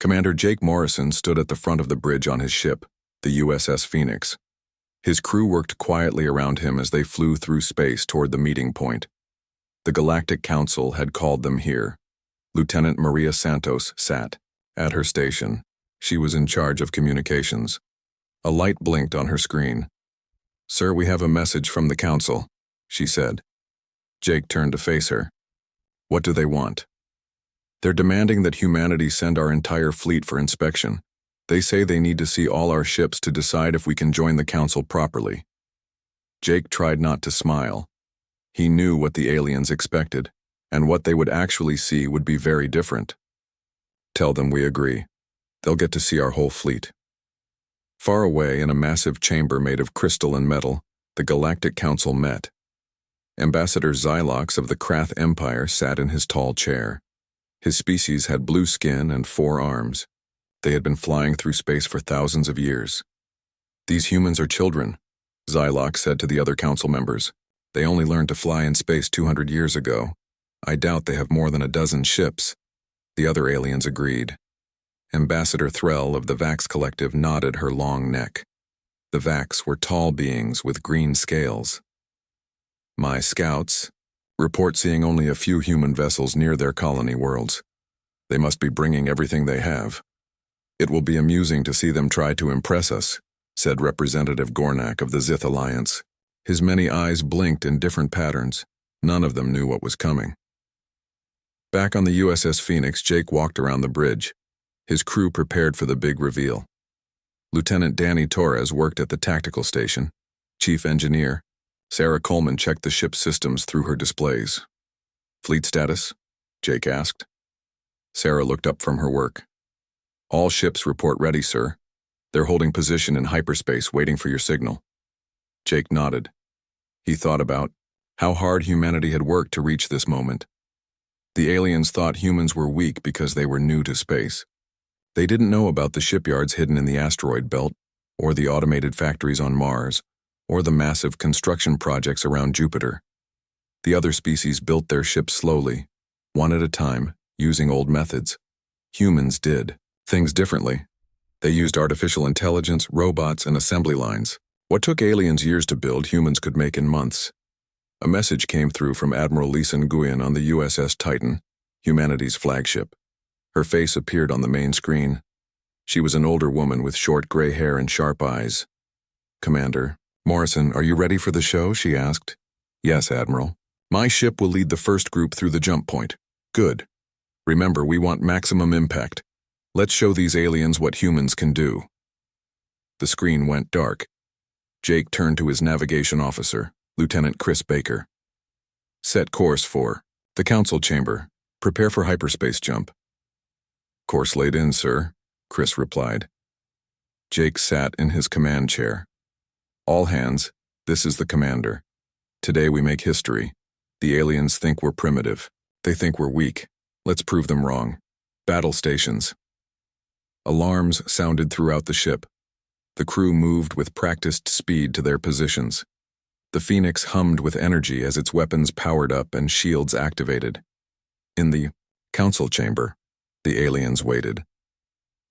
Commander Jake Morrison stood at the front of the bridge on his ship, the USS Phoenix. His crew worked quietly around him as they flew through space toward the meeting point. The Galactic Council had called them here. Lieutenant Maria Santos sat at her station. She was in charge of communications. A light blinked on her screen. "Sir, we have a message from the Council," she said. Jake turned to face her. "What do they want?" "They're demanding that humanity send our entire fleet for inspection. They say they need to see all our ships to decide if we can join the Council properly." Jake tried not to smile. He knew what the aliens expected, and what they would actually see would be very different. "Tell them we agree. They'll get to see our whole fleet." Far away in a massive chamber made of crystal and metal, the Galactic Council met. Ambassador Xylox of the Krath Empire sat in his tall chair. His species had blue skin and 4 arms. They had been flying through space for thousands of years. "These humans are children," Xylox said to the other council members. "They only learned to fly in space 200 years ago. I doubt they have more than a dozen ships." The other aliens agreed. Ambassador Threll of the Vax Collective nodded her long neck. The Vax were tall beings with green scales. "My scouts report seeing only a few human vessels near their colony worlds. They must be bringing everything they have. It will be amusing to see them try to impress us," said Representative Gornak of the Zith Alliance. His many eyes blinked in different patterns. None of them knew what was coming. Back on the USS Phoenix, Jake walked around the bridge. His crew prepared for the big reveal. Lieutenant Danny Torres worked at the tactical station. Chief Engineer Sarah Coleman checked the ship's systems through her displays. "Fleet status?" Jake asked. Sarah looked up from her work. "All ships report ready, sir. They're holding position in hyperspace waiting for your signal." Jake nodded. He thought about how hard humanity had worked to reach this moment. The aliens thought humans were weak because they were new to space. They didn't know about the shipyards hidden in the asteroid belt, or the automated factories on Mars, or the massive construction projects around Jupiter. The other species built their ships slowly, one at a time, using old methods. Humans did things differently. They used artificial intelligence, robots, and assembly lines. What took aliens years to build, humans could make in months. A message came through from Admiral Lisa Nguyen on the USS Titan, humanity's flagship. Her face appeared on the main screen. She was an older woman with short gray hair and sharp eyes. "Commander Morrison, are you ready for the show?" she asked. "Yes, Admiral. My ship will lead the first group through the jump point." "Good. Remember, we want maximum impact. Let's show these aliens what humans can do." The screen went dark. Jake turned to his navigation officer, Lieutenant Chris Baker. "Set course for the council chamber. Prepare for hyperspace jump." "Course laid in, sir," Chris replied. Jake sat in his command chair. "All hands, this is the commander. Today we make history. The aliens think we're primitive. They think we're weak. Let's prove them wrong. Battle stations." Alarms sounded throughout the ship. The crew moved with practiced speed to their positions. The Phoenix hummed with energy as its weapons powered up and shields activated. In the council chamber, the aliens waited.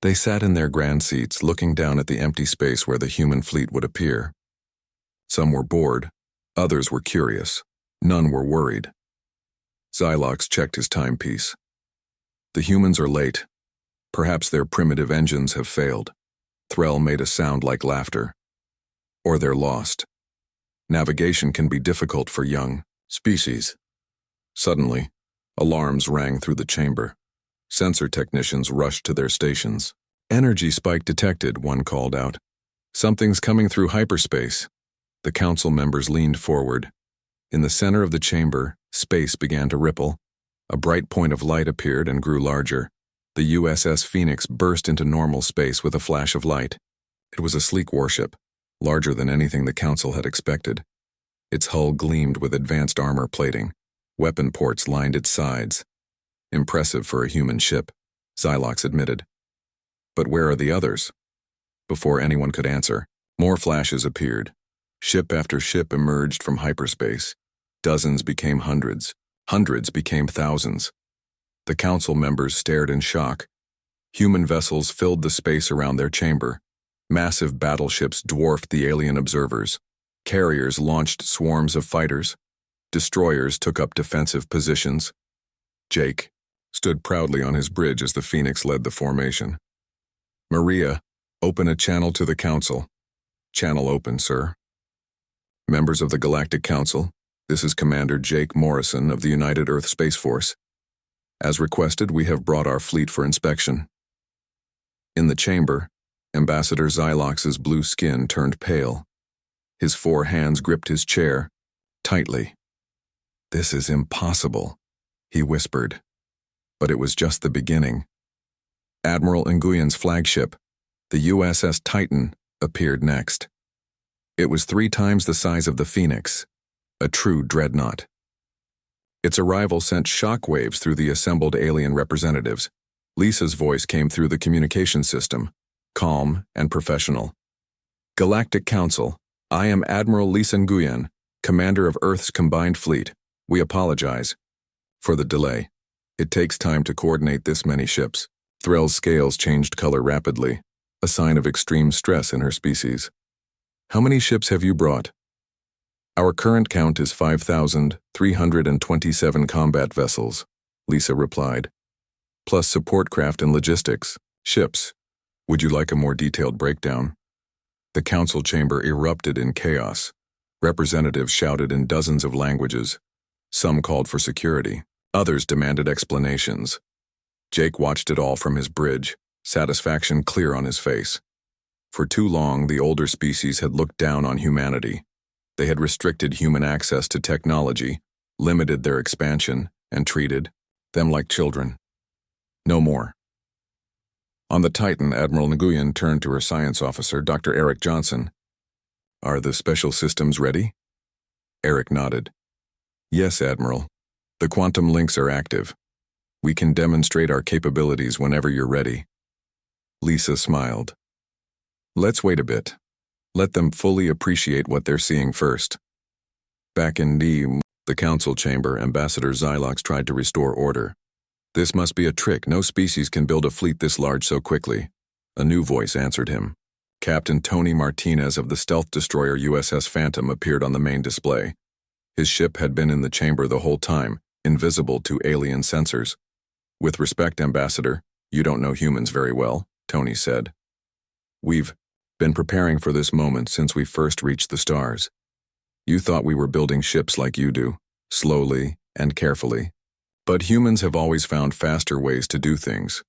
They sat in their grand seats, looking down at the empty space where the human fleet would appear. Some were bored, others were curious, none were worried. Xylox checked his timepiece. "The humans are late. Perhaps their primitive engines have failed." Threll made a sound like laughter. "Or they're lost. Navigation can be difficult for young species." Suddenly, alarms rang through the chamber. Sensor technicians rushed to their stations. "Energy spike detected," one called out. "Something's coming through hyperspace." The council members leaned forward. In the center of the chamber, space began to ripple. A bright point of light appeared and grew larger. The USS Phoenix burst into normal space with a flash of light. It was a sleek warship, larger than anything the council had expected. Its hull gleamed with advanced armor plating. Weapon ports lined its sides. "Impressive for a human ship," Xylox admitted. "But where are the others?" Before anyone could answer, more flashes appeared. Ship after ship emerged from hyperspace. Dozens became hundreds. Hundreds became thousands. The council members stared in shock. Human vessels filled the space around their chamber. Massive battleships dwarfed the alien observers. Carriers launched swarms of fighters. Destroyers took up defensive positions. Jake stood proudly on his bridge as the Phoenix led the formation. Maria, open a channel to the Council. Channel open, sir. Members of the Galactic Council, this is Commander Jake Morrison of the United Earth Space Force. As requested, we have brought our fleet for inspection. In the chamber, Ambassador Xylox's blue skin turned pale. His 4 hands gripped his chair, tightly. "This is impossible," he whispered. But it was just the beginning. Admiral Nguyen's flagship, the USS Titan, appeared next. It was 3 times the size of the Phoenix, a true dreadnought. Its arrival sent shockwaves through the assembled alien representatives. Lisa's voice came through the communication system, calm and professional. "Galactic Council, I am Admiral Lisa Nguyen, Commander of Earth's Combined Fleet. We apologize for the delay. It takes time to coordinate this many ships." Threll's scales changed color rapidly, a sign of extreme stress in her species. "How many ships have you brought?" "Our current count is 5,327 combat vessels," Lisa replied, "plus support craft and logistics, ships. Would you like a more detailed breakdown?" The council chamber erupted in chaos. Representatives shouted in dozens of languages. Some called for security. Others demanded explanations. Jake watched it all from his bridge, satisfaction clear on his face. For too long, the older species had looked down on humanity. They had restricted human access to technology, limited their expansion, and treated them like children. No more. On the Titan, Admiral Nguyen turned to her science officer, Dr. Eric Johnson. "Are the special systems ready?" Eric nodded. "Yes, Admiral. The quantum links are active. We can demonstrate our capabilities whenever you're ready." Lisa smiled. "Let's wait a bit. Let them fully appreciate what they're seeing first." Back in the council chamber, Ambassador Xylox tried to restore order. "This must be a trick. No species can build a fleet this large so quickly." A new voice answered him. Captain Tony Martinez of the stealth destroyer USS Phantom appeared on the main display. His ship had been in the chamber the whole time, invisible to alien sensors. "With respect, Ambassador, you don't know humans very well," Tony said. "We've been preparing for this moment since we first reached the stars. You thought we were building ships like you do, slowly and carefully. But humans have always found faster ways to do things."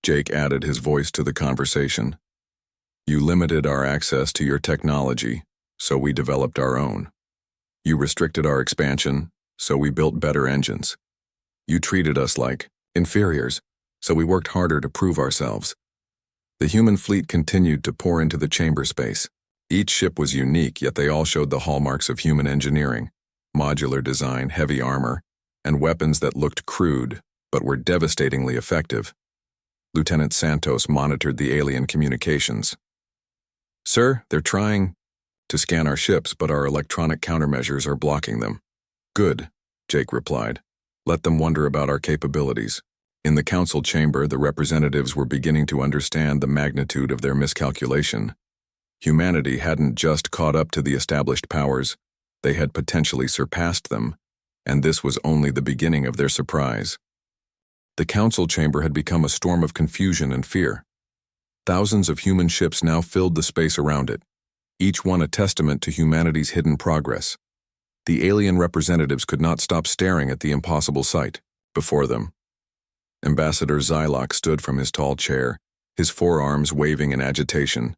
Jake added his voice to the conversation. "You limited our access to your technology, so we developed our own. You restricted our expansion, so we built better engines. You treated us like inferiors, so we worked harder to prove ourselves." The human fleet continued to pour into the chamber space. Each ship was unique, yet they all showed the hallmarks of human engineering: modular design, heavy armor, and weapons that looked crude but were devastatingly effective. Lieutenant Santos monitored the alien communications. "Sir, they're trying to scan our ships, but our electronic countermeasures are blocking them." "Good," Jake replied. "Let them wonder about our capabilities." In the council chamber, the representatives were beginning to understand the magnitude of their miscalculation. Humanity hadn't just caught up to the established powers, they had potentially surpassed them, and this was only the beginning of their surprise. The council chamber had become a storm of confusion and fear. Thousands of human ships now filled the space around it, each one a testament to humanity's hidden progress. The alien representatives could not stop staring at the impossible sight before them. Ambassador Xylox stood from his tall chair, his forearms waving in agitation.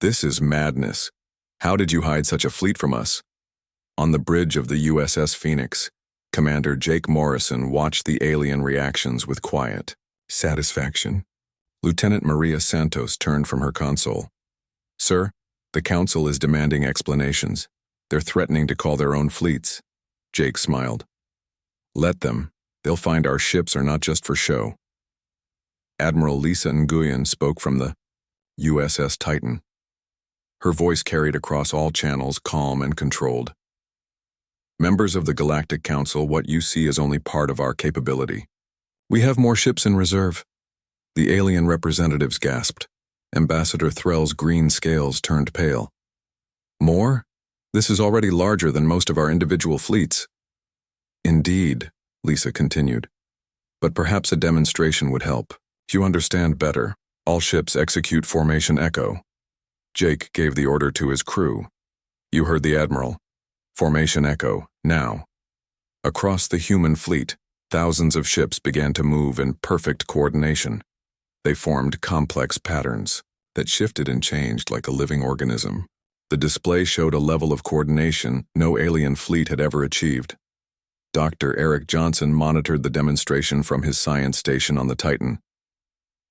"This is madness. How did you hide such a fleet from us?" On the bridge of the USS Phoenix, Commander Jake Morrison watched the alien reactions with quiet satisfaction. Lieutenant Maria Santos turned from her console. "Sir, the Council is demanding explanations. They're threatening to call their own fleets." Jake smiled. "Let them. They'll find our ships are not just for show." Admiral Lisa Nguyen spoke from the USS Titan. Her voice carried across all channels, calm and controlled. "Members of the Galactic Council, what you see is only part of our capability. We have more ships in reserve. The alien representatives gasped. Ambassador Threll's green scales turned pale. More? This is already larger than most of our individual fleets. Indeed, Lisa continued. But perhaps a demonstration would help. You understand better. All ships execute Formation Echo. Jake gave the order to his crew. You heard the Admiral. Formation Echo, now. Across the human fleet, thousands of ships began to move in perfect coordination. They formed complex patterns that shifted and changed like a living organism. The display showed a level of coordination no alien fleet had ever achieved. Dr. Eric Johnson monitored the demonstration from his science station on the Titan.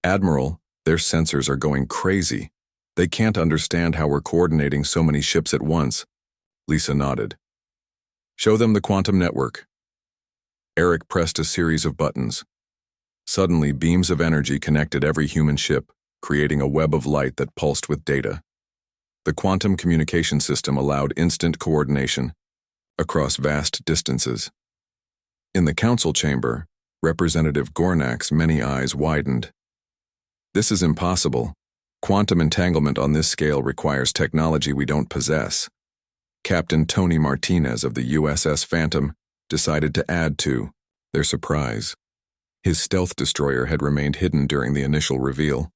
Admiral, their sensors are going crazy. They can't understand how we're coordinating so many ships at once. Lisa nodded. Show them the quantum network. Eric pressed a series of buttons. Suddenly, beams of energy connected every human ship, creating a web of light that pulsed with data. The quantum communication system allowed instant coordination across vast distances. In the council chamber, Representative Gornak's many eyes widened. This is impossible. Quantum entanglement on this scale requires technology we don't possess. Captain Tony Martinez of the USS Phantom decided to add to their surprise. His stealth destroyer had remained hidden during the initial reveal.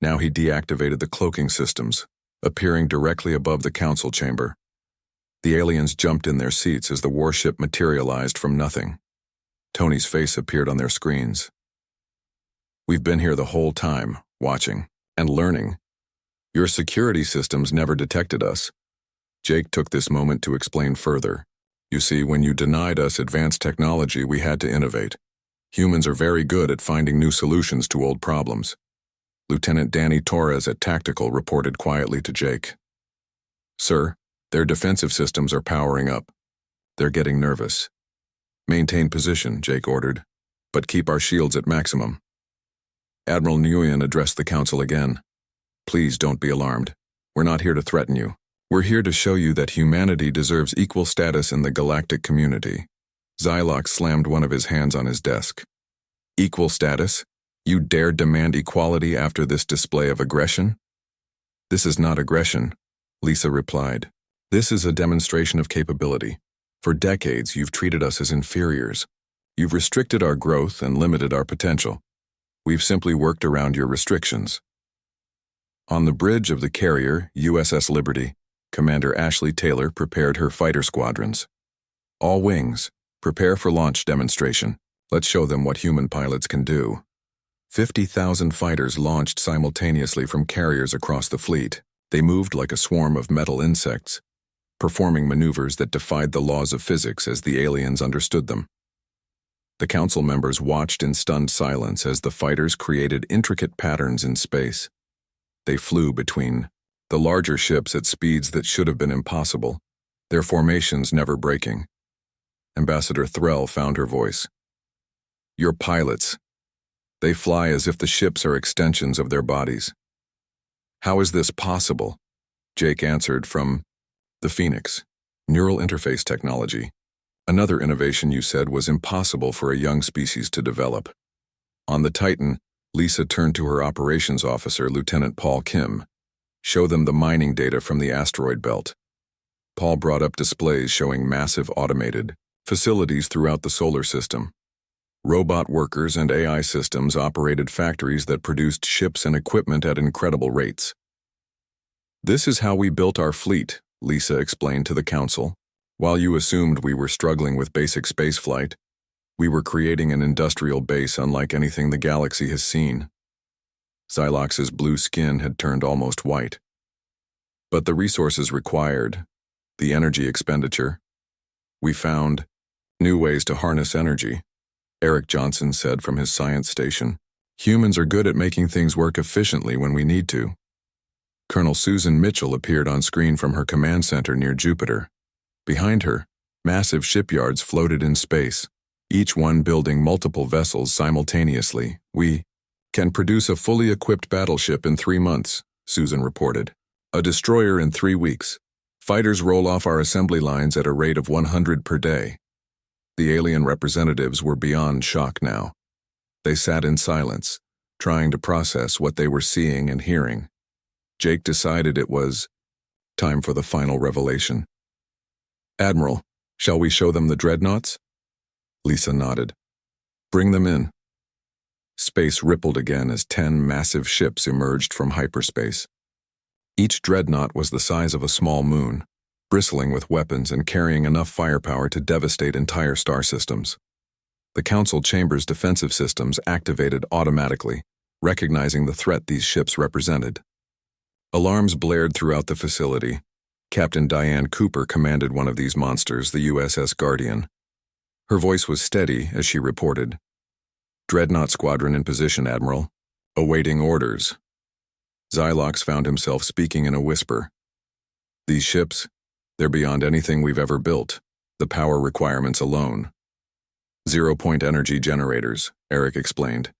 Now he deactivated the cloaking systems, appearing directly above the council chamber. The aliens jumped in their seats as the warship materialized from nothing. Tony's face appeared on their screens. We've been here the whole time, watching and learning. Your security systems never detected us. Jake took this moment to explain further. You see, when you denied us advanced technology, we had to innovate. Humans are very good at finding new solutions to old problems. Lieutenant Danny Torres at Tactical reported quietly to Jake. Sir, their defensive systems are powering up. They're getting nervous. Maintain position, Jake ordered, but keep our shields at maximum. Admiral Nguyen addressed the council again. Please don't be alarmed. We're not here to threaten you. We're here to show you that humanity deserves equal status in the galactic community. Xylox slammed one of his hands on his desk. Equal status? You dare demand equality after this display of aggression? This is not aggression, Lisa replied. This is a demonstration of capability. For decades, you've treated us as inferiors. You've restricted our growth and limited our potential. We've simply worked around your restrictions. On the bridge of the carrier, USS Liberty, Commander Ashley Taylor prepared her fighter squadrons. All wings, prepare for launch demonstration. Let's show them what human pilots can do. 50,000 fighters launched simultaneously from carriers across the fleet. They moved like a swarm of metal insects, performing maneuvers that defied the laws of physics as the aliens understood them. The council members watched in stunned silence as the fighters created intricate patterns in space. They flew between the larger ships at speeds that should have been impossible, their formations never breaking. Ambassador Threll found her voice. Your pilots. They fly as if the ships are extensions of their bodies. How is this possible? Jake answered from the Phoenix, neural interface technology. Another innovation you said was impossible for a young species to develop. On the Titan, Lisa turned to her operations officer, Lieutenant Paul Kim. Show them the mining data from the asteroid belt. Paul brought up displays showing massive automated facilities throughout the solar system. Robot workers and AI systems operated factories that produced ships and equipment at incredible rates. This is how we built our fleet, Lisa explained to the council. While you assumed we were struggling with basic spaceflight, we were creating an industrial base unlike anything the galaxy has seen. Xylox's blue skin had turned almost white. But the resources required, the energy expenditure, we found new ways to harness energy, Eric Johnson said from his science station. Humans are good at making things work efficiently when we need to. Colonel Susan Mitchell appeared on screen from her command center near Jupiter. Behind her, massive shipyards floated in space, each one building multiple vessels simultaneously. We can produce a fully equipped battleship in 3 months, Susan reported. A destroyer in 3 weeks. Fighters roll off our assembly lines at a rate of 100 per day. The alien representatives were beyond shock now. They sat in silence, trying to process what they were seeing and hearing. Jake decided it was time for the final revelation. "Admiral, shall we show them the dreadnoughts?" Lisa nodded. "Bring them in." Space rippled again as 10 massive ships emerged from hyperspace. Each dreadnought was the size of a small moon, bristling with weapons and carrying enough firepower to devastate entire star systems. The Council Chamber's defensive systems activated automatically, recognizing the threat these ships represented. Alarms blared throughout the facility. Captain Diane Cooper commanded one of these monsters, the USS Guardian. Her voice was steady as she reported, "Dreadnought Squadron in position, Admiral. Awaiting orders." Xylox found himself speaking in a whisper. "These ships, they're beyond anything we've ever built, the power requirements alone." "Zero-point energy generators," Eric explained.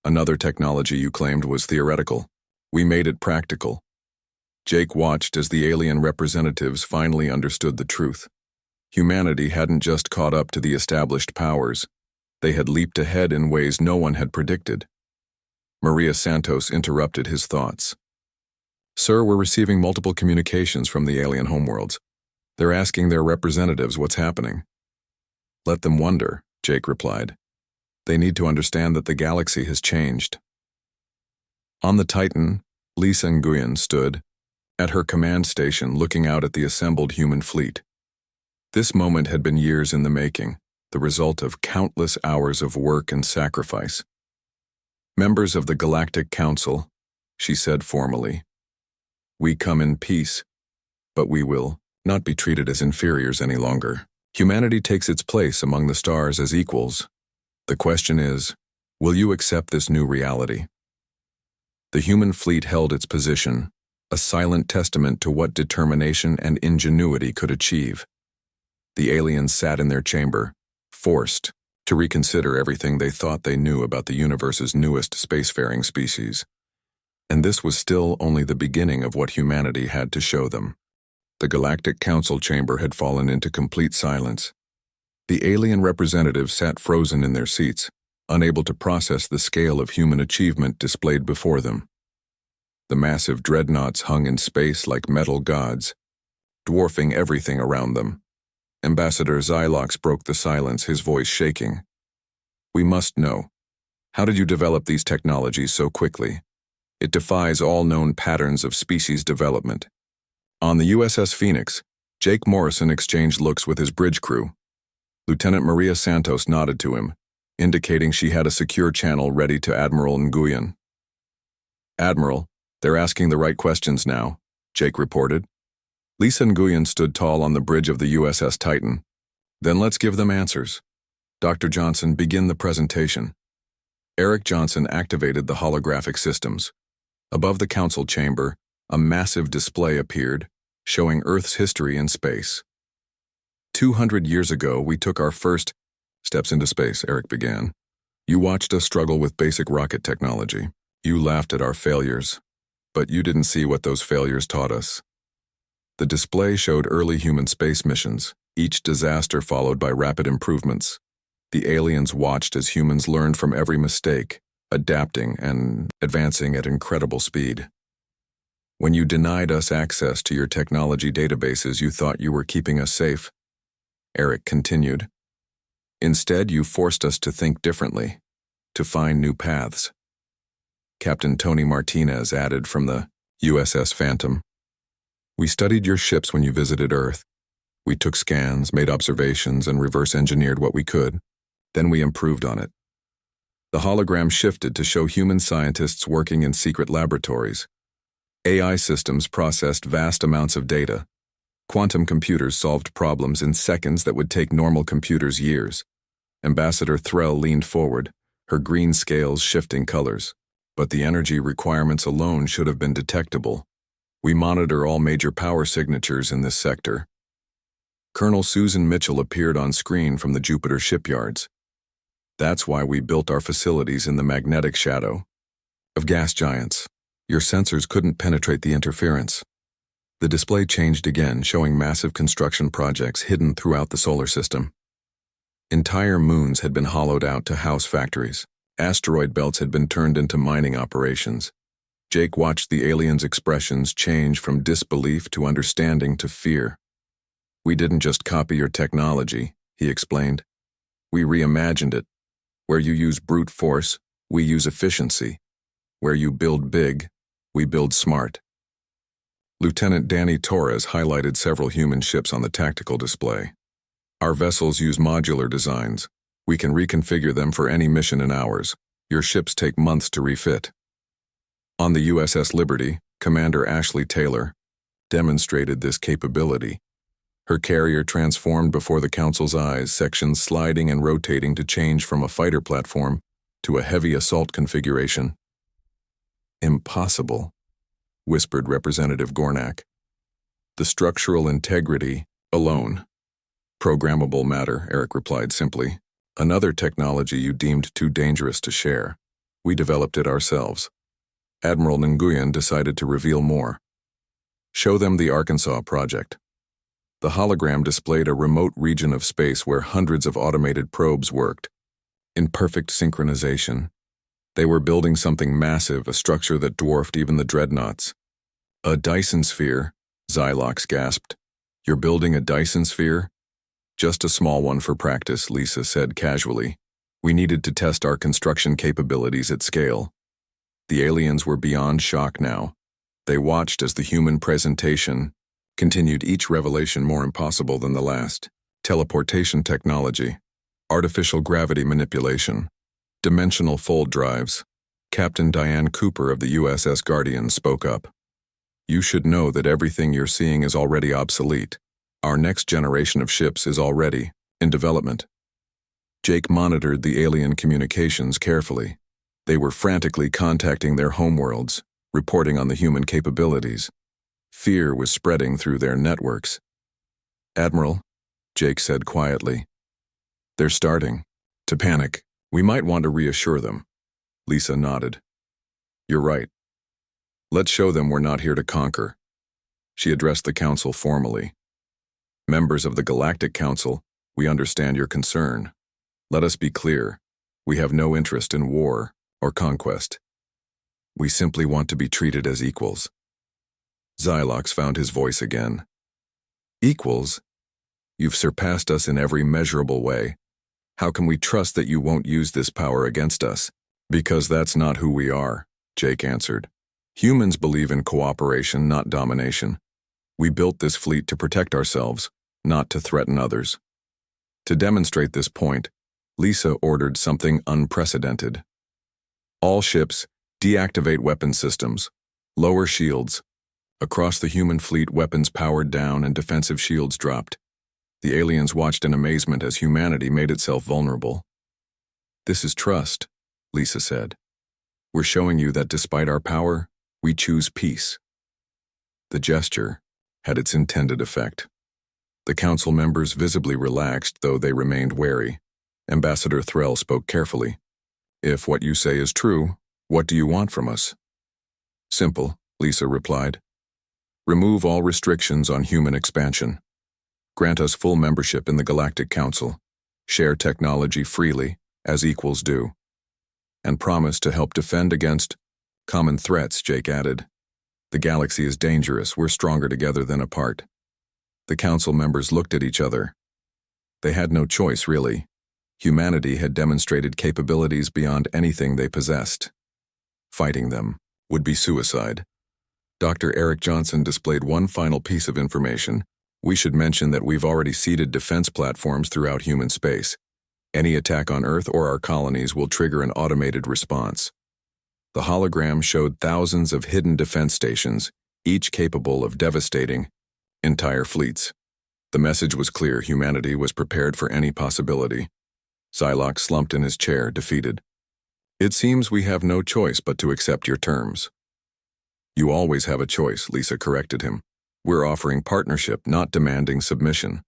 "Another technology you claimed was theoretical. We made it practical." Jake watched as the alien representatives finally understood the truth. Humanity hadn't just caught up to the established powers. They had leaped ahead in ways no one had predicted. Maria Santos interrupted his thoughts. "Sir, we're receiving multiple communications from the alien homeworlds. They're asking their representatives what's happening." "Let them wonder," Jake replied. "They need to understand that the galaxy has changed." On the Titan, Lisa Nguyen stood at her command station looking out at the assembled human fleet. This moment had been years in the making, the result of countless hours of work and sacrifice. "Members of the Galactic Council," she said formally, "we come in peace, but we will not be treated as inferiors any longer. Humanity takes its place among the stars as equals. The question is, will you accept this new reality?" The human fleet held its position, a silent testament to what determination and ingenuity could achieve. The aliens sat in their chamber, forced to reconsider everything they thought they knew about the universe's newest spacefaring species. And this was still only the beginning of what humanity had to show them. The Galactic Council chamber had fallen into complete silence. The alien representatives sat frozen in their seats, unable to process the scale of human achievement displayed before them. The massive dreadnoughts hung in space like metal gods, dwarfing everything around them. Ambassador Xylox broke the silence, his voice shaking. "We must know. How did you develop these technologies so quickly? It defies all known patterns of species development." On the USS Phoenix, Jake Morrison exchanged looks with his bridge crew. Lieutenant Maria Santos nodded to him, indicating she had a secure channel ready to Admiral Nguyen. "Admiral, they're asking the right questions now," Jake reported. Lisa Nguyen stood tall on the bridge of the USS Titan. "Then let's give them answers. Dr. Johnson, begin the presentation." Eric Johnson activated the holographic systems. Above the council chamber, a massive display appeared, showing Earth's history in space. 200 years ago, we took our first steps into space," Eric began. "You watched us struggle with basic rocket technology. You laughed at our failures, but you didn't see what those failures taught us." The display showed early human space missions, each disaster followed by rapid improvements. The aliens watched as humans learned from every mistake, adapting and advancing at incredible speed. "When you denied us access to your technology databases, you thought you were keeping us safe," Eric continued. "Instead, you forced us to think differently, to find new paths." Captain Tony Martinez added from the USS Phantom, "We studied your ships when you visited Earth. We took scans, made observations, and reverse-engineered what we could. Then we improved on it." The hologram shifted to show human scientists working in secret laboratories. AI systems processed vast amounts of data. Quantum computers solved problems in seconds that would take normal computers years. Ambassador Threll leaned forward, her green scales shifting colors. "But the energy requirements alone should have been detectable. We monitor all major power signatures in this sector." Colonel Susan Mitchell appeared on screen from the Jupiter shipyards. "That's why we built our facilities in the magnetic shadow of gas giants. Your sensors couldn't penetrate the interference." The display changed again, showing massive construction projects hidden throughout the solar system. Entire moons had been hollowed out to house factories. Asteroid belts had been turned into mining operations. Jake watched the aliens' expressions change from disbelief to understanding to fear. "We didn't just copy your technology," he explained. "We reimagined it. Where you use brute force, we use efficiency. Where you build big, we build smart." Lieutenant Danny Torres highlighted several human ships on the tactical display. "Our vessels use modular designs. We can reconfigure them for any mission in hours. Your ships take months to refit." On the USS Liberty, Commander Ashley Taylor demonstrated this capability. Her carrier transformed before the Council's eyes, sections sliding and rotating to change from a fighter platform to a heavy assault configuration. "Impossible," whispered Representative Gornak. "The structural integrity alone." "Programmable matter," Eric replied simply. "Another technology you deemed too dangerous to share. We developed it ourselves." Admiral Nguyen decided to reveal more. "Show them the Arkansas project." The hologram displayed a remote region of space where hundreds of automated probes worked. In perfect synchronization, they were building something massive, a structure that dwarfed even the dreadnoughts. "A Dyson sphere," Xylox gasped. "You're building a Dyson sphere?" "Just a small one for practice," Lisa said casually. "We needed to test our construction capabilities at scale." The aliens were beyond shock now. They watched as the human presentation continued, each revelation more impossible than the last. Teleportation technology, artificial gravity manipulation, dimensional fold drives. Captain Diane Cooper of the USS Guardian spoke up. "You should know that everything you're seeing is already obsolete. Our next generation of ships is already in development." Jake monitored the alien communications carefully. They were frantically contacting their homeworlds, reporting on the human capabilities. Fear was spreading through their networks. "Admiral," Jake said quietly, "they're starting to panic. We might want to reassure them." Lisa nodded. "You're right. Let's show them we're not here to conquer." She addressed the Council formally. "Members of the Galactic Council, we understand your concern. Let us be clear. We have no interest in war or conquest. We simply want to be treated as equals." Xylox found his voice again. "Equals? You've surpassed us in every measurable way. How can we trust that you won't use this power against us?" "Because that's not who we are," Jake answered. "Humans believe in cooperation, not domination. We built this fleet to protect ourselves, not to threaten others." To demonstrate this point, Lisa ordered something unprecedented. "All ships, deactivate weapon systems. Lower shields." Across the human fleet, weapons powered down and defensive shields dropped. The aliens watched in amazement as humanity made itself vulnerable. "This is trust," Lisa said. "We're showing you that despite our power, we choose peace." The gesture had its intended effect. The Council members visibly relaxed, though they remained wary. Ambassador Threll spoke carefully. "If what you say is true, what do you want from us?" "Simple," Lisa replied. "Remove all restrictions on human expansion. Grant us full membership in the Galactic Council. Share technology freely, as equals do. And promise to help defend against common threats," Jake added. "The galaxy is dangerous. We're stronger together than apart." The Council members looked at each other. They had no choice, really. Humanity had demonstrated capabilities beyond anything they possessed. Fighting them would be suicide. Dr. Eric Johnson displayed one final piece of information. "We should mention that we've already seeded defense platforms throughout human space. Any attack on Earth or our colonies will trigger an automated response." The hologram showed thousands of hidden defense stations, each capable of devastating entire fleets. The message was clear: humanity was prepared for any possibility. Xylox slumped in his chair, defeated. "It seems we have no choice but to accept your terms." "You always have a choice," Lisa corrected him. "We're offering partnership, not demanding submission.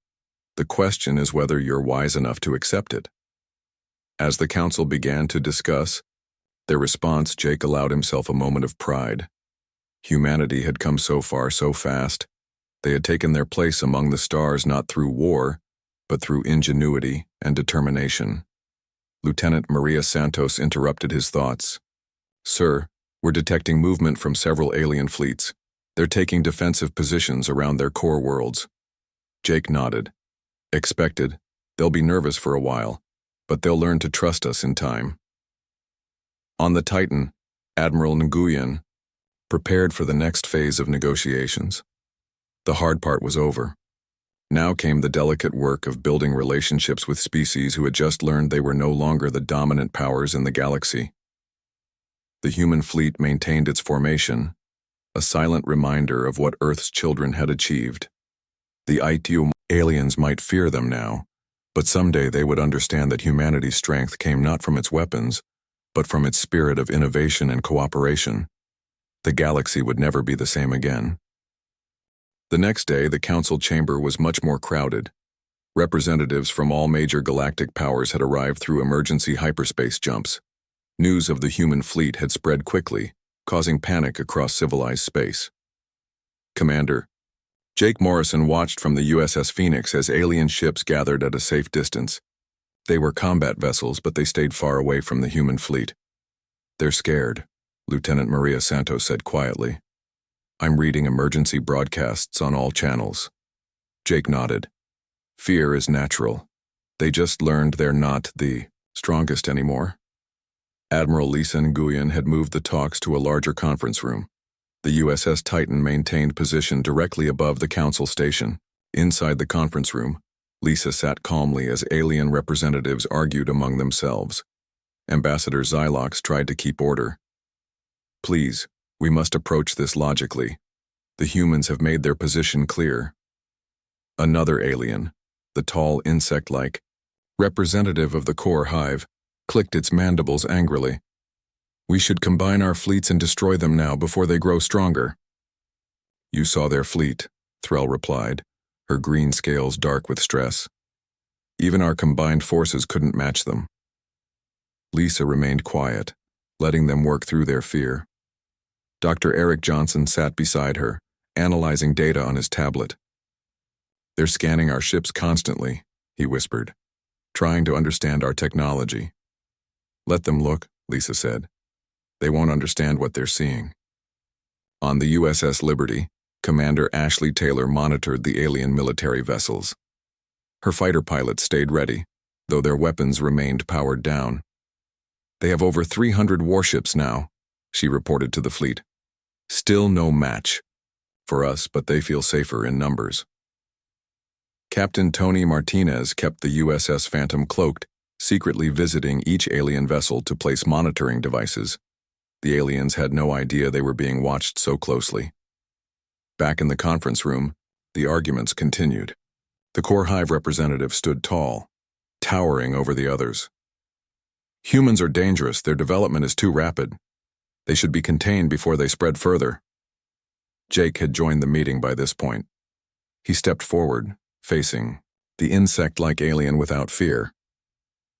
The question is whether you're wise enough to accept it." As the Council began to discuss their response, Jake allowed himself a moment of pride. Humanity had come so far so fast. They had taken their place among the stars not through war, but through ingenuity and determination. Lieutenant Maria Santos interrupted his thoughts. Sir, we're detecting movement from several alien fleets. They're taking defensive positions around their core worlds. Jake nodded. Expected. They'll be nervous for a while, but they'll learn to trust us in time. On the Titan, Admiral Nguyen prepared for the next phase of negotiations. The hard part was over. Now came the delicate work of building relationships with species who had just learned they were no longer the dominant powers in the galaxy. The human fleet maintained its formation, a silent reminder of what Earth's children had achieved. The ITU aliens might fear them now, but someday they would understand that humanity's strength came not from its weapons, but from its spirit of innovation and cooperation. The galaxy would never be the same again. The next day, the council chamber was much more crowded. Representatives from all major galactic powers had arrived through emergency hyperspace jumps. News of the human fleet had spread quickly, causing panic across civilized space. Commander, Jake Morrison watched from the USS Phoenix as alien ships gathered at a safe distance. They were combat vessels, but they stayed far away from the human fleet. They're scared, Lieutenant Maria Santos said quietly. I'm reading emergency broadcasts on all channels. Jake nodded. Fear is natural. They just learned they're not the strongest anymore. Admiral Lisa Nguyen had moved the talks to a larger conference room. The USS Titan maintained position directly above the council station. Inside the conference room, Lisa sat calmly as alien representatives argued among themselves. Ambassador Xylox tried to keep order. Please, we must approach this logically. The humans have made their position clear. Another alien, the tall insect-like representative of the core hive, clicked its mandibles angrily. We should combine our fleets and destroy them now before they grow stronger. You saw their fleet, Threll replied, her green scales dark with stress. Even our combined forces couldn't match them. Lisa remained quiet, letting them work through their fear. Dr. Eric Johnson sat beside her, analyzing data on his tablet. They're scanning our ships constantly, he whispered, trying to understand our technology. Let them look, Lisa said. They won't understand what they're seeing. On the USS Liberty, Commander Ashley Taylor monitored the alien military vessels. Her fighter pilots stayed ready, though their weapons remained powered down. They have over 300 warships now, she reported to the fleet. Still no match for us, but they feel safer in numbers. Captain Tony Martinez kept the USS Phantom cloaked, secretly visiting each alien vessel to place monitoring devices. The aliens had no idea they were being watched so closely. Back in the conference room, the arguments continued. The core hive representative stood tall, towering over the others. Humans are dangerous, their development is too rapid. They should be contained before they spread further. Jake had joined the meeting by this point. He stepped forward, facing the insect-like alien without fear.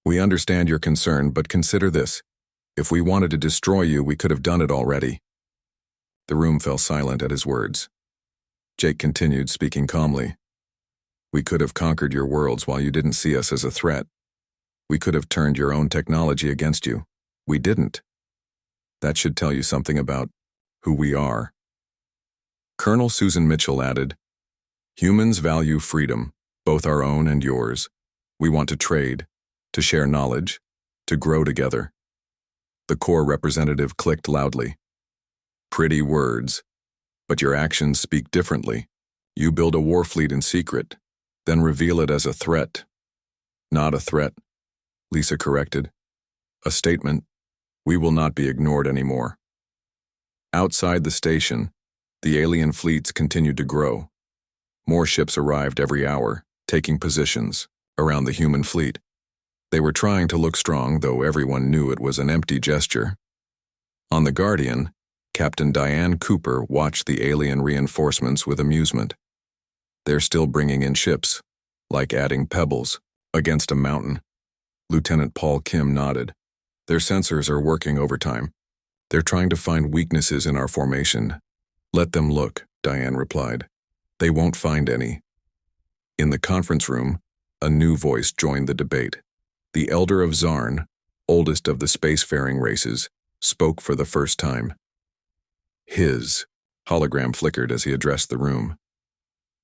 We understand your concern, but consider this. If we wanted to destroy you, we could have done it already. The room fell silent at his words. Jake continued, speaking calmly. We could have conquered your worlds while you didn't see us as a threat. We could have turned your own technology against you. We didn't. That should tell you something about who we are. Colonel Susan Mitchell added, Humans value freedom, both our own and yours. We want to trade, to share knowledge, to grow together. The core representative clicked loudly. Pretty words, but your actions speak differently. You build a war fleet in secret, then reveal it as a threat. Not a threat, Lisa corrected. A statement. We will not be ignored anymore. Outside the station, the alien fleets continued to grow. More ships arrived every hour, taking positions around the human fleet. They were trying to look strong, though everyone knew it was an empty gesture. On the Guardian, Captain Diane Cooper watched the alien reinforcements with amusement. They're still bringing in ships, like adding pebbles against a mountain. Lieutenant Paul Kim nodded. Their sensors are working overtime. They're trying to find weaknesses in our formation. Let them look, Diane replied. They won't find any. In the conference room, a new voice joined the debate. The Elder of Zarn, oldest of the spacefaring races, spoke for the first time. His hologram flickered as he addressed the room.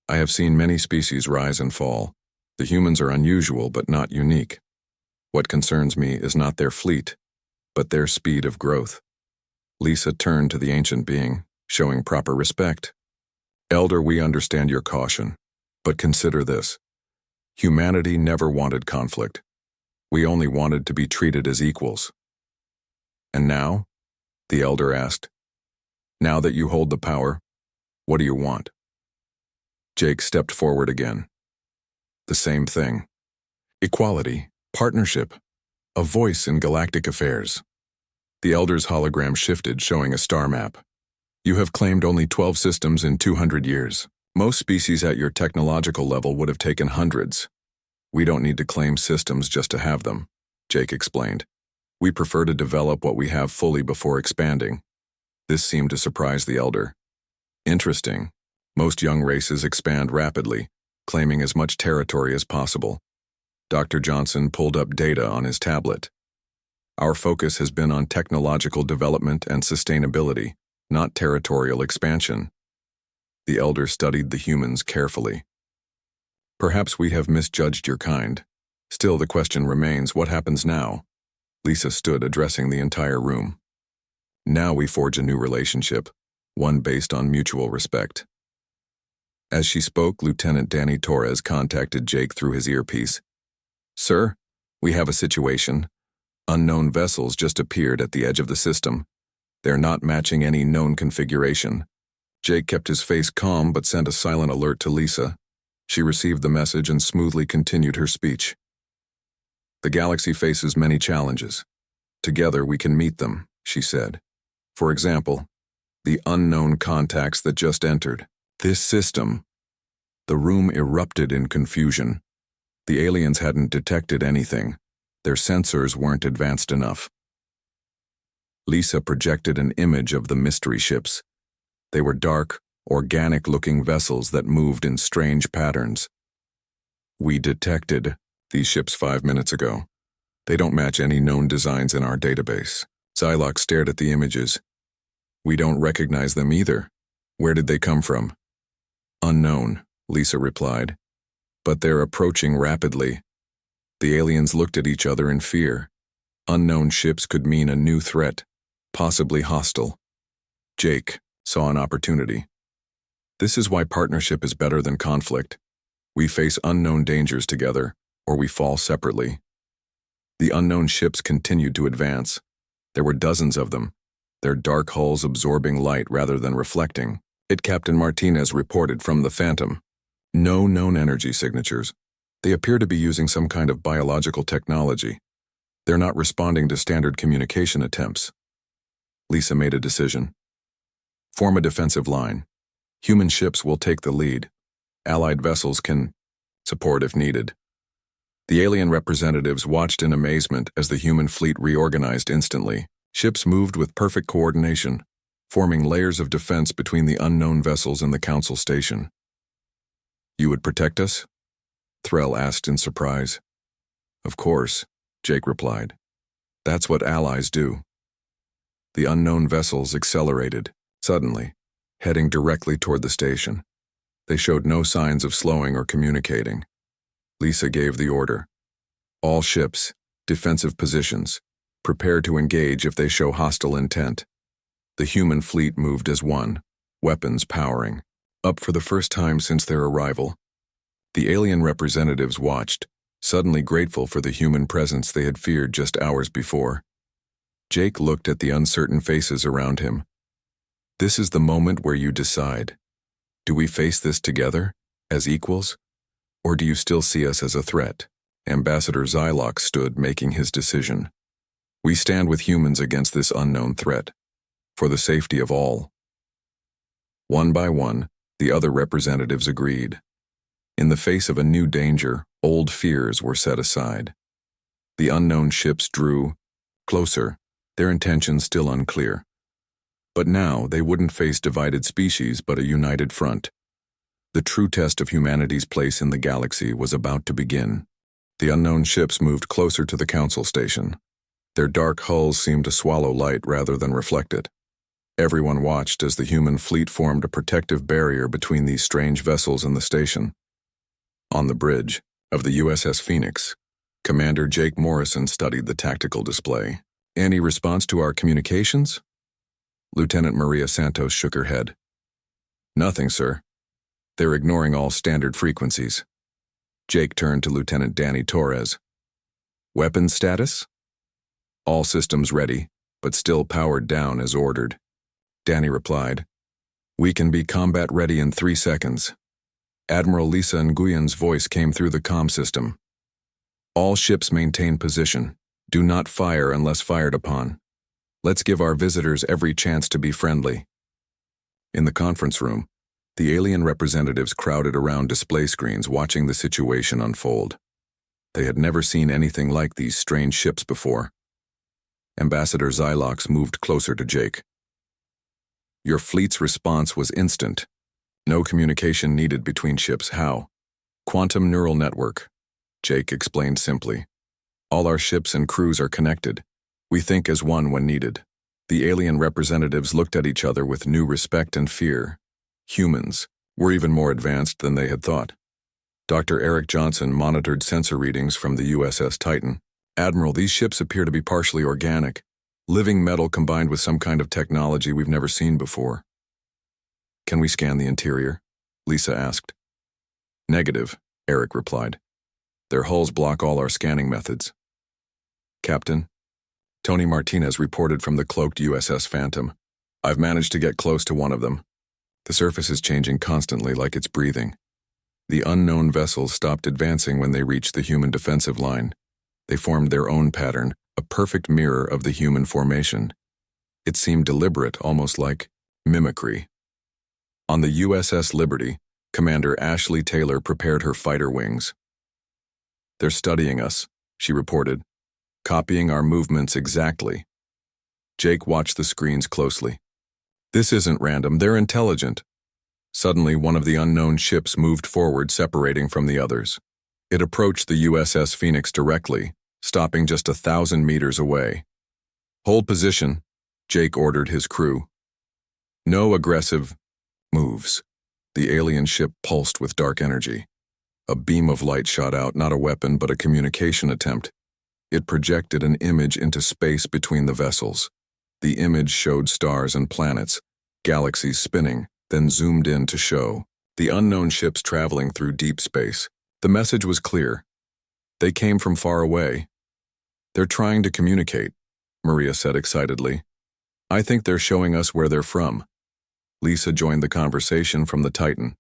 I have seen many species rise and fall. The humans are unusual but not unique. What concerns me is not their fleet, but their speed of growth. Lisa turned to the ancient being, showing proper respect. Elder, we understand your caution, but consider this. Humanity never wanted conflict. We only wanted to be treated as equals. And now? The elder asked. Now that you hold the power, what do you want? Jake stepped forward again. The same thing. Equality, partnership, a voice in galactic affairs. The elder's hologram shifted, showing a star map. You have claimed only 12 systems in 200 years. Most species at your technological level would have taken hundreds. We don't need to claim systems just to have them, Jake explained. We prefer to develop what we have fully before expanding. This seemed to surprise the elder. Interesting. Most young races expand rapidly, claiming as much territory as possible. Dr. Johnson pulled up data on his tablet. Our focus has been on technological development and sustainability, not territorial expansion. The elder studied the humans carefully. Perhaps we have misjudged your kind. Still, the question remains, what happens now? Lisa stood, addressing the entire room. Now we forge a new relationship, one based on mutual respect. As she spoke, Lieutenant Danny Torres contacted Jake through his earpiece. Sir, we have a situation. Unknown vessels just appeared at the edge of the system. They're not matching any known configuration. Jake kept his face calm but sent a silent alert to Lisa. She received the message and smoothly continued her speech. The galaxy faces many challenges. Together we can meet them, she said. For example, the unknown contacts that just entered. This system. The room erupted in confusion. The aliens hadn't detected anything. Their sensors weren't advanced enough. Lisa projected an image of the mystery ships. They were dark, organic-looking vessels that moved in strange patterns. We detected these ships 5 minutes ago. They don't match any known designs in our database. Xylox stared at the images. We don't recognize them either. Where did they come from? Unknown, Lisa replied. But they're approaching rapidly. The aliens looked at each other in fear. Unknown ships could mean a new threat, possibly hostile. Jake saw an opportunity. This is why partnership is better than conflict. We face unknown dangers together, or we fall separately. The unknown ships continued to advance. There were dozens of them, their dark hulls absorbing light rather than reflecting. Captain Martinez reported from the Phantom. No known energy signatures. They appear to be using some kind of biological technology. They're not responding to standard communication attempts. Lisa made a decision. Form a defensive line. Human ships will take the lead. Allied vessels can support if needed. The alien representatives watched in amazement as the human fleet reorganized instantly. Ships moved with perfect coordination, forming layers of defense between the unknown vessels and the Council station. You would protect us? Threll asked in surprise. Of course, Jake replied. That's what allies do. The unknown vessels accelerated, suddenly, heading directly toward the station. They showed no signs of slowing or communicating. Lisa gave the order. All ships, defensive positions, prepare to engage if they show hostile intent. The human fleet moved as one, weapons powering. Up for the first time since their arrival. The alien representatives watched, suddenly grateful for the human presence they had feared just hours before. Jake looked at the uncertain faces around him. This is the moment where you decide. Do we face this together, as equals? Or do you still see us as a threat? Ambassador Xylox stood, making his decision. We stand with humans against this unknown threat, for the safety of all. One by one, the other representatives agreed. In the face of a new danger, old fears were set aside. The unknown ships drew closer, their intentions still unclear. But now they wouldn't face divided species but a united front. The true test of humanity's place in the galaxy was about to begin. The unknown ships moved closer to the Council station. Their dark hulls seemed to swallow light rather than reflect it. Everyone watched as the human fleet formed a protective barrier between these strange vessels and the station. On the bridge of the USS Phoenix, Commander Jake Morrison studied the tactical display. "Any response to our communications?" Lieutenant Maria Santos shook her head. "Nothing, sir. They're ignoring all standard frequencies." Jake turned to Lieutenant Danny Torres. "Weapons status?" "All systems ready, but still powered down as ordered." Danny replied, "We can be combat ready in 3 seconds." Admiral Lisa Nguyen's voice came through the comm system. "All ships maintain position. Do not fire unless fired upon. Let's give our visitors every chance to be friendly." In the conference room, the alien representatives crowded around display screens watching the situation unfold. They had never seen anything like these strange ships before. Ambassador Xylox moved closer to Jake. "Your fleet's response was instant. No communication needed between ships. How?" "Quantum neural network," Jake explained simply. "All our ships and crews are connected. We think as one when needed." The alien representatives looked at each other with new respect and fear. Humans were even more advanced than they had thought. Dr. Eric Johnson monitored sensor readings from the USS Titan. "Admiral, these ships appear to be partially organic, living metal combined with some kind of technology we've never seen before." "Can we scan the interior?" Lisa asked. "Negative," Eric replied. "Their hulls block all our scanning methods." "Captain," Tony Martinez reported from the cloaked USS Phantom, "I've managed to get close to one of them. The surface is changing constantly like it's breathing. The unknown vessels stopped advancing when they reached the human defensive line. They formed their own pattern, a perfect mirror of the human formation. It seemed deliberate, almost like mimicry." On the USS Liberty, Commander Ashley Taylor prepared her fighter wings. "They're studying us," she reported, "copying our movements exactly." Jake watched the screens closely. "This isn't random, they're intelligent." Suddenly, one of the unknown ships moved forward, separating from the others. It approached the USS Phoenix directly, stopping just 1,000 meters away. "Hold position," Jake ordered his crew. "No aggressive moves." The alien ship pulsed with dark energy. A beam of light shot out, not a weapon but a communication attempt. It projected an image into space between the vessels. The image showed stars and planets, galaxies spinning, then zoomed in to show the unknown ships traveling through deep space. The message was clear. They came from far away. "They're trying to communicate," Maria said excitedly. "I think they're showing us where they're from." Lisa joined the conversation from the Titan.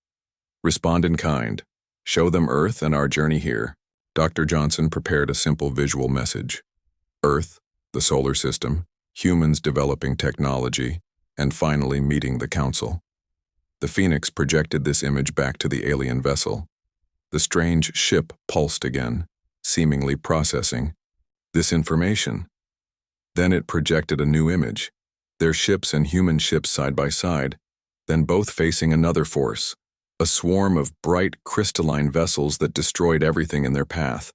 "Respond in kind. Show them Earth and our journey here." Dr. Johnson prepared a simple visual message. Earth, the solar system, humans developing technology, and finally meeting the Council. The Phoenix projected this image back to the alien vessel. The strange ship pulsed again, seemingly processing this information. Then it projected a new image, their ships and human ships side by side, then both facing another force, a swarm of bright crystalline vessels that destroyed everything in their path.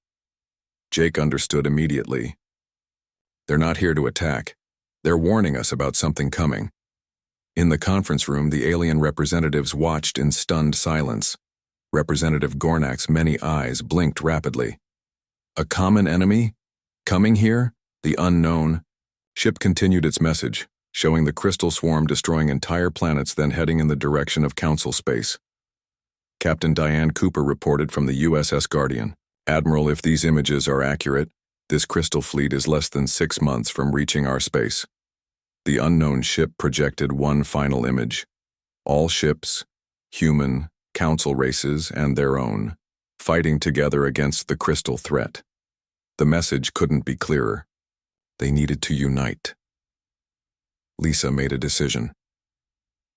Jake understood immediately. They're not here to attack. They're warning us about something coming. In the conference room, the alien representatives watched in stunned silence. Representative Gornak's many eyes blinked rapidly. A common enemy? Coming here? The unknown? Ship continued its message, showing the crystal swarm destroying entire planets, then heading in the direction of Council space. Captain Diane Cooper reported from the USS Guardian. Admiral, if these images are accurate, this crystal fleet is less than 6 months from reaching our space. The unknown ship projected one final image. All ships, human, council races, and their own, fighting together against the crystal threat. The message couldn't be clearer. They needed to unite. Lisa made a decision.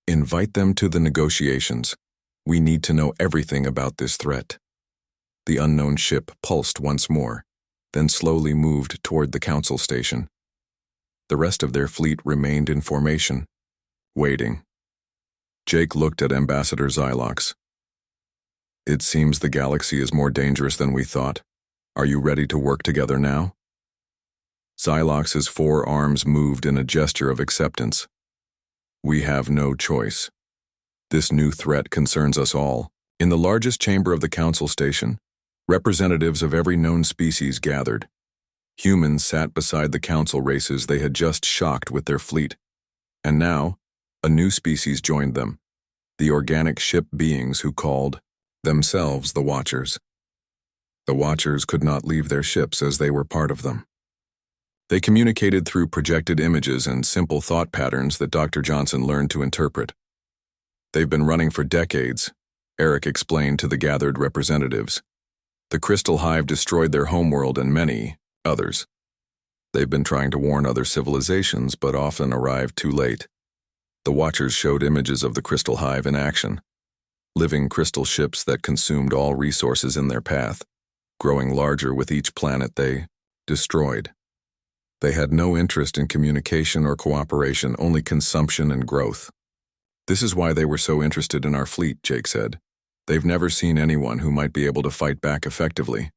Invite them to the negotiations. We need to know everything about this threat. The unknown ship pulsed once more, then slowly moved toward the council station. The rest of their fleet remained in formation, waiting. Jake looked at Ambassador Xylox. It seems the galaxy is more dangerous than we thought. Are you ready to work together now? Xylox's four arms moved in a gesture of acceptance. We have no choice. This new threat concerns us all. In the largest chamber of the council station, representatives of every known species gathered. Humans sat beside the council races they had just shocked with their fleet. And now, a new species joined them, the organic ship beings who called themselves the Watchers. The Watchers could not leave their ships as they were part of them. They communicated through projected images and simple thought patterns that Dr. Johnson learned to interpret. They've been running for decades, Eric explained to the gathered representatives. The Crystal Hive destroyed their homeworld and many others. They've been trying to warn other civilizations, but often arrived too late. The Watchers showed images of the Crystal Hive in action, living crystal ships that consumed all resources in their path, growing larger with each planet they destroyed. They had no interest in communication or cooperation, only consumption and growth. This is why they were so interested in our fleet, Jake said. They've never seen anyone who might be able to fight back effectively.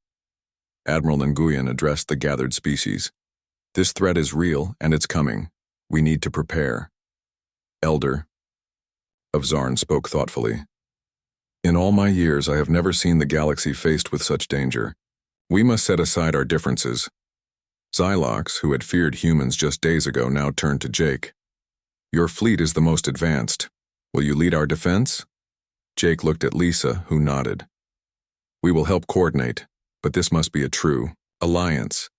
Admiral Nguyen addressed the gathered species. This threat is real, and it's coming. We need to prepare. Elder of Zarn spoke thoughtfully. In all my years, I have never seen the galaxy faced with such danger. We must set aside our differences. Xylox, who had feared humans just days ago, now turned to Jake. Your fleet is the most advanced. Will you lead our defense? Jake looked at Lisa, who nodded. We will help coordinate, but this must be a true alliance.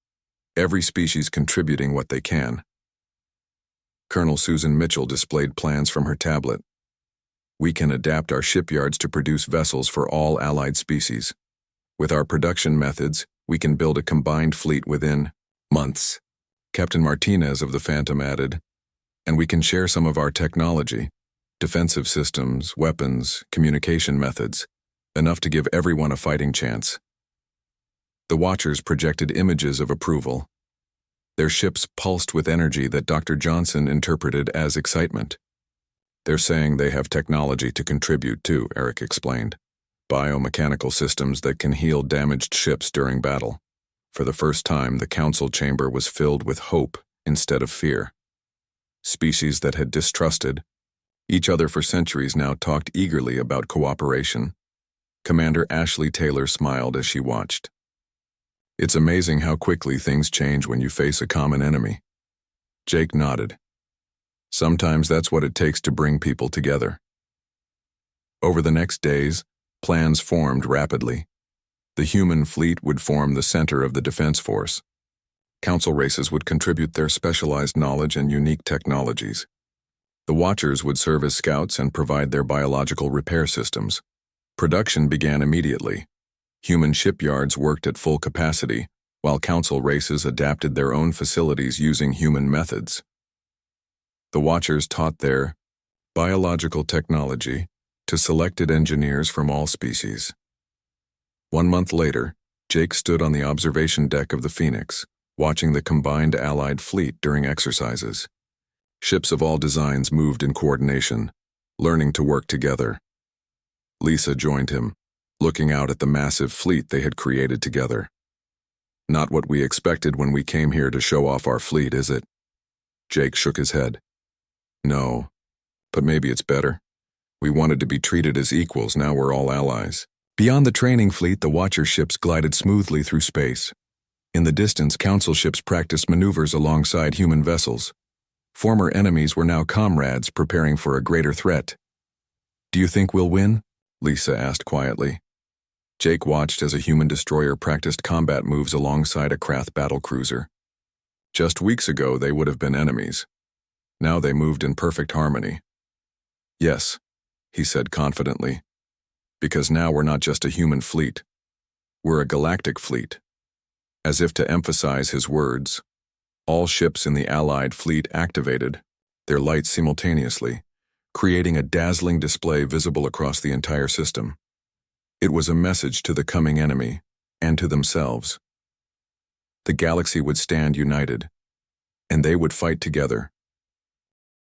Every species contributing what they can. Colonel Susan Mitchell displayed plans from her tablet. We can adapt our shipyards to produce vessels for all allied species. With our production methods, we can build a combined fleet within months. Captain Martinez of the Phantom added, and we can share some of our technology, defensive systems, weapons, communication methods, enough to give everyone a fighting chance. The Watchers projected images of approval. Their ships pulsed with energy that Dr. Johnson interpreted as excitement. They're saying they have technology to contribute too, Eric explained. Biomechanical systems that can heal damaged ships during battle. For the first time, the council chamber was filled with hope instead of fear. Species that had distrusted each other for centuries now talked eagerly about cooperation. Commander Ashley Taylor smiled as she watched. It's amazing how quickly things change when you face a common enemy. Jake nodded. Sometimes that's what it takes to bring people together. Over the next days, plans formed rapidly. The human fleet would form the center of the defense force. Council races would contribute their specialized knowledge and unique technologies. The Watchers would serve as scouts and provide their biological repair systems. Production began immediately. Human shipyards worked at full capacity, while council races adapted their own facilities using human methods. The Watchers taught their biological technology to selected engineers from all species. 1 month later, Jake stood on the observation deck of the Phoenix, watching the combined Allied fleet during exercises. Ships of all designs moved in coordination, learning to work together. Lisa joined him, looking out at the massive fleet they had created together. Not what we expected when we came here to show off our fleet, is it? Jake shook his head. No, but maybe it's better. We wanted to be treated as equals, now we're all allies. Beyond the training fleet, the Watcher ships glided smoothly through space. In the distance, council ships practiced maneuvers alongside human vessels. Former enemies were now comrades preparing for a greater threat. Do you think we'll win? Lisa asked quietly. Jake watched as a human destroyer practiced combat moves alongside a Krath battlecruiser. Just weeks ago, they would have been enemies. Now they moved in perfect harmony. Yes, he said confidently, because now we're not just a human fleet. We're a galactic fleet. As if to emphasize his words, all ships in the Allied fleet activated their lights simultaneously, creating a dazzling display visible across the entire system. It was a message to the coming enemy and to themselves. The galaxy would stand united, and they would fight together,